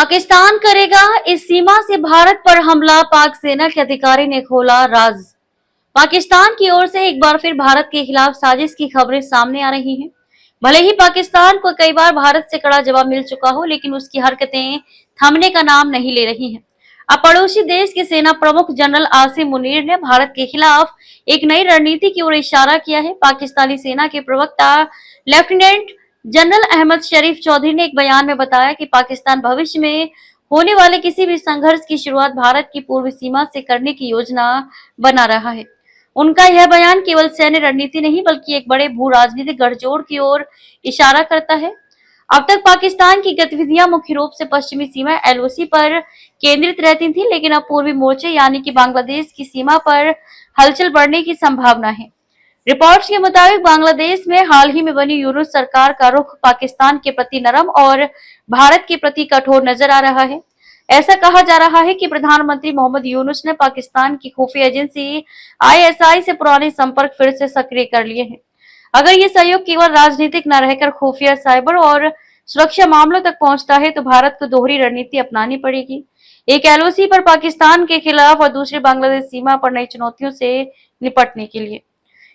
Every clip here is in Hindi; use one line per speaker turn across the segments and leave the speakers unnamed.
पाकिस्तान करेगा इस सीमा से भारत पर हमला, पाक सेना के अधिकारी ने खोला राज। पाकिस्तान की ओर से एक बार फिर भारत के खिलाफ साजिश की खबरें सामने आ रही हैं। भले ही पाकिस्तान को कई बार भारत से कड़ा जवाब मिल चुका हो, लेकिन उसकी हरकतें थमने का नाम नहीं ले रही हैं। अब पड़ोसी देश के सेना प्रमुख जनरल आसिम मुनीर ने भारत के खिलाफ एक नई रणनीति की ओर इशारा किया है। पाकिस्तानी सेना के प्रवक्ता लेफ्टिनेंट जनरल अहमद शरीफ चौधरी ने एक बयान में बताया कि पाकिस्तान भविष्य में होने वाले किसी भी संघर्ष की शुरुआत भारत की पूर्व सीमा से करने की योजना बना रहा है। उनका यह बयान केवल सैन्य रणनीति नहीं बल्कि एक बड़े भू राजनीतिक गठजोड़ की ओर इशारा करता है। अब तक पाकिस्तान की गतिविधियां मुख्य रूप से पश्चिमी सीमा एलओसी पर केंद्रित रहती थी, लेकिन अब पूर्वी मोर्चे यानी कि बांग्लादेश की सीमा पर हलचल बढ़ने की संभावना है। रिपोर्ट्स के मुताबिक बांग्लादेश में हाल ही में बनी यूनुस सरकार का रुख पाकिस्तान के प्रति नरम और भारत के प्रति कठोर नजर आ रहा है। ऐसा कहा जा रहा है कि प्रधानमंत्री मोहम्मद यूनुस ने पाकिस्तान की खुफिया एजेंसी आईएसआई से पुराने संपर्क फिर से सक्रिय कर लिए हैं। अगर ये सहयोग केवल राजनीतिक न रहकर खुफिया, साइबर और सुरक्षा मामलों तक पहुंचता है तो भारत को दोहरी रणनीति अपनानी पड़ेगी। एक एलओसी पर पाकिस्तान के खिलाफ और दूसरी बांग्लादेश सीमा पर नई चुनौतियों से निपटने के लिए।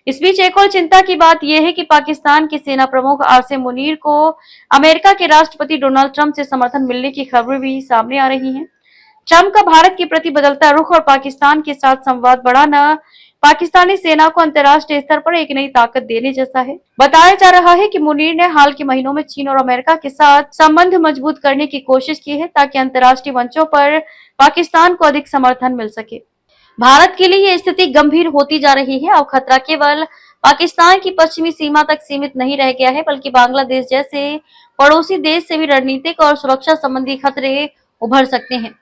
इस बीच एक और चिंता की बात यह है कि पाकिस्तान के सेना प्रमुख आसिम मुनीर को अमेरिका के राष्ट्रपति डोनाल्ड ट्रंप से समर्थन मिलने की खबरें भी सामने आ रही हैं। ट्रंप का भारत के प्रति बदलता रुख और पाकिस्तान के साथ संवाद बढ़ाना पाकिस्तानी सेना को अंतर्राष्ट्रीय स्तर पर एक नई ताकत देने जैसा है। बताया जा रहा है कि मुनीर ने हाल के महीनों में चीन और अमेरिका के साथ संबंध मजबूत करने की कोशिश की है ताकि अंतर्राष्ट्रीय मंचों पर पाकिस्तान को अधिक समर्थन मिल सके। भारत के लिए यह स्थिति गंभीर होती जा रही है। अब खतरा केवल पाकिस्तान की पश्चिमी सीमा तक सीमित नहीं रह गया है, बल्कि बांग्लादेश जैसे पड़ोसी देश से भी रणनीतिक और सुरक्षा संबंधी खतरे उभर सकते हैं।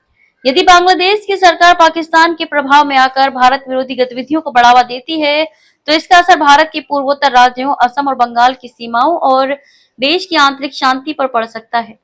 यदि बांग्लादेश की सरकार पाकिस्तान के प्रभाव में आकर भारत विरोधी गतिविधियों को बढ़ावा देती है, तो इसका असर भारत के पूर्वोत्तर राज्यों असम और बंगाल की सीमाओं और देश की आंतरिक शांति पर पड़ सकता है।